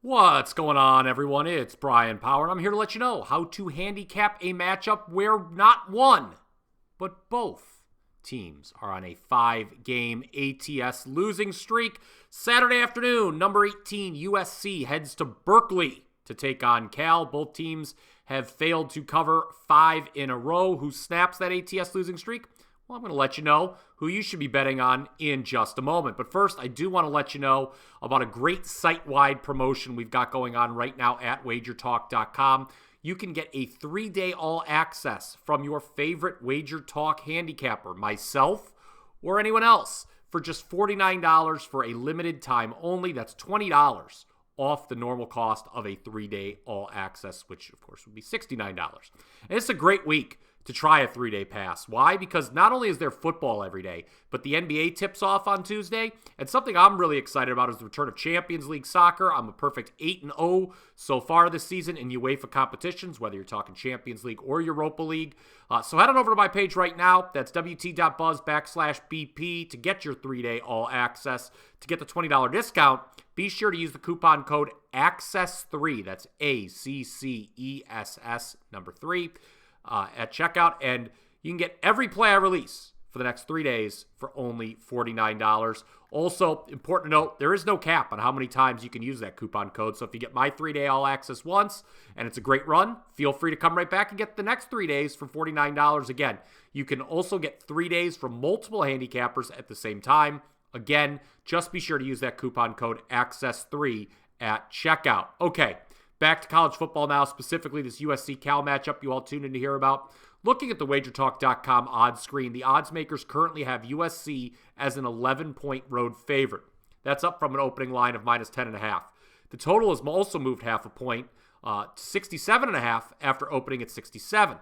What's going on, everyone? It's Brian Power, and I'm here to let you know how to handicap a matchup where not one, but both teams are on a 5-game ATS losing streak. Saturday afternoon, number 18 USC heads to Berkeley to take on Cal. Both teams have failed to cover 5 in a row. Who snaps that ATS losing streak? Well, I'm going to let you know who you should be betting on in just a moment. But first, I do want to let you know about a great site-wide promotion we've got going on right now at Wagertalk.com. You can get a 3-day all-access from your favorite Wagertalk handicapper, myself or anyone else, for just $49 for a limited time only. That's $20 off the normal cost of a 3-day all-access, which, of course, would be $69. And it's a great week to try a 3-day pass. Why? Because not only is there football every day, but the NBA tips off on Tuesday. And something I'm really excited about is the return of Champions League soccer. I'm a perfect 8-0 so far this season in UEFA competitions, whether you're talking Champions League or Europa League. So head on over to my page right now. That's wt.buzz/BP to get your 3-day all access. To get the $20 discount, be sure to use the coupon code ACCESS3. That's ACCESS number 3. At checkout, and you can get every play I release for the next 3 days for only $49. Also, important to note, there is no cap on how many times you can use that coupon code. So if you get my 3-day all access once and it's a great run, feel free to come right back and get the next 3 days for $49. Again, you can also get 3 days from multiple handicappers at the same time. Again, just be sure to use that coupon code ACCESS3 at checkout. Okay. Back to college football now, specifically this USC-Cal matchup you all tuned in to hear about. Looking at the Wagertalk.com odds screen, the odds makers currently have USC as an 11-point road favorite. That's up from an opening line of minus 10.5. The total has also moved half a point to 67.5 after opening at 67.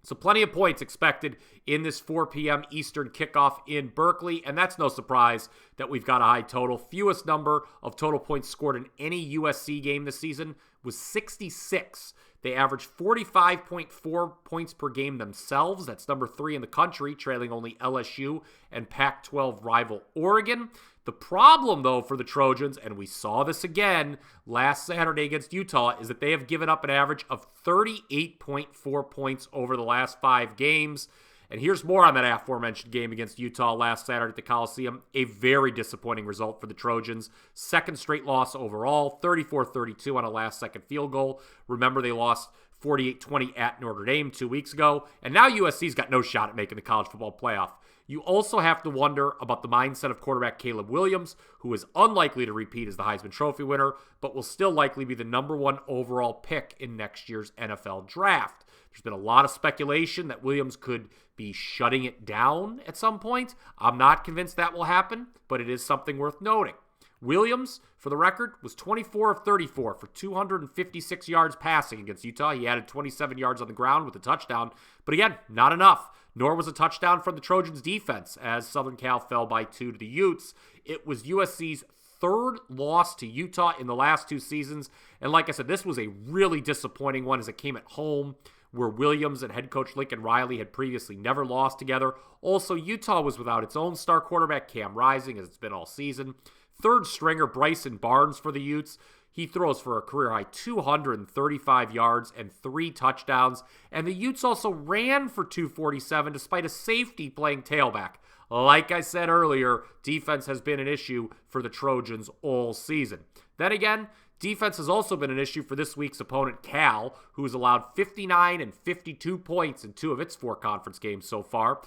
So plenty of points expected in this 4 p.m. Eastern kickoff in Berkeley, and that's no surprise that we've got a high total. Fewest number of total points scored in any USC game this season was 66. They averaged 45.4 points per game themselves. That's number 3 in the country, trailing only LSU and Pac-12 rival Oregon. The problem, though, for the Trojans, and we saw this again last Saturday against Utah, is that they have given up an average of 38.4 points over the last 5 games. And here's more on that aforementioned game against Utah last Saturday at the Coliseum. A very disappointing result for the Trojans. Second straight loss overall, 34-32 on a last-second field goal. Remember, they lost 48-20 at Notre Dame 2 weeks ago. And now USC's got no shot at making the college football playoff. You also have to wonder about the mindset of quarterback Caleb Williams, who is unlikely to repeat as the Heisman Trophy winner, but will still likely be the number 1 overall pick in next year's NFL draft. There's been a lot of speculation that Williams could be shutting it down at some point. I'm not convinced that will happen, but it is something worth noting. Williams, for the record, was 24 of 34 for 256 yards passing against Utah. He added 27 yards on the ground with a touchdown, but again, not enough. Nor was a touchdown from the Trojans' defense as Southern Cal fell by 2 to the Utes. It was USC's 3rd loss to Utah in the last 2 seasons. And like I said, this was a really disappointing one as it came at home, where Williams and head coach Lincoln Riley had previously never lost together. Also, Utah was without its own star quarterback, Cam Rising, as it's been all season. 3rd stringer Bryson Barnes for the Utes. He throws for a career-high 235 yards and 3 touchdowns. And the Utes also ran for 247 despite a safety playing tailback. Like I said earlier, defense has been an issue for the Trojans all season. Then again, defense has also been an issue for this week's opponent, Cal, who has allowed 59 and 52 points in 2 of its 4 conference games so far.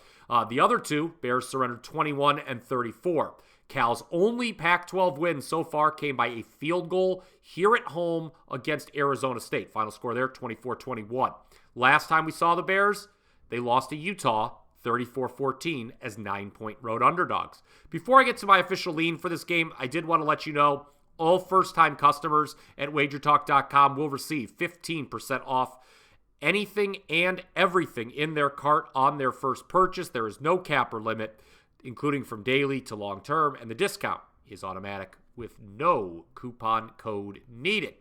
The other 2, Bears surrendered 21 and 34. Cal's only Pac-12 win so far came by a field goal here at home against Arizona State. Final score there, 24-21. Last time we saw the Bears, they lost to Utah 34-14 as 9-point road underdogs. Before I get to my official lean for this game, I did want to let you know all first-time customers at Wagertalk.com will receive 15% off anything and everything in their cart on their first purchase. There is no cap or limit, including from daily to long-term, and the discount is automatic with no coupon code needed.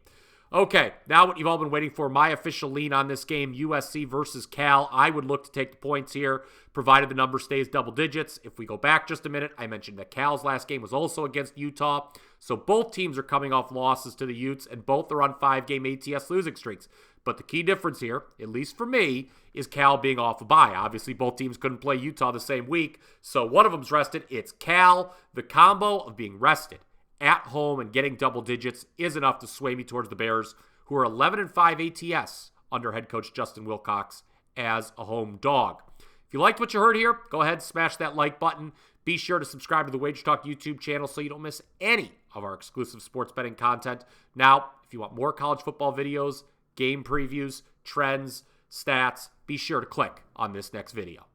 Okay, now what you've all been waiting for, my official lean on this game, USC versus Cal. I would look to take the points here, provided the number stays double digits. If we go back just a minute, I mentioned that Cal's last game was also against Utah. So both teams are coming off losses to the Utes, and both are on 5-game ATS losing streaks. But the key difference here, at least for me, is Cal being off a bye. Obviously, both teams couldn't play Utah the same week, so one of them's rested. It's Cal. The combo of being rested at home and getting double digits is enough to sway me towards the Bears, who are 11-5 ATS under head coach Justin Wilcox as a home dog. If you liked what you heard here, go ahead and smash that like button. Be sure to subscribe to the Wagertalk YouTube channel so you don't miss any of our exclusive sports betting content. Now, if you want more college football videos, game previews, trends, stats, be sure to click on this next video.